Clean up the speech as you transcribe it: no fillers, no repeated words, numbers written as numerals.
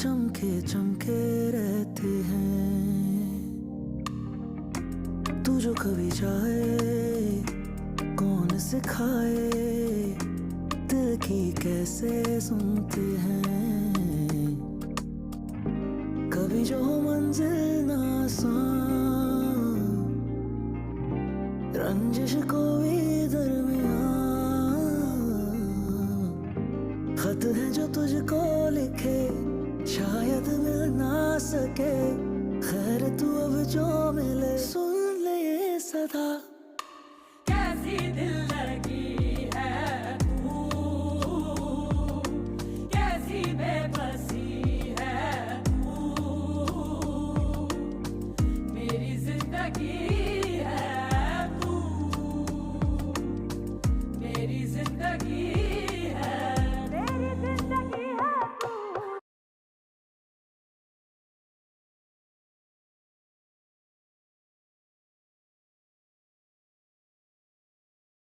चमके चमके रहते हैं। तू जो कभी चाहे कौन सिखाए, दिल की कैसे सुनते हैं। कभी जो मंजिल ना आसान, रंजिश को भी दरमियान, खत है जो तुझको लिखे शायद मिल ना सके। खैर तू अब जो मिले सुन ले ये सदा।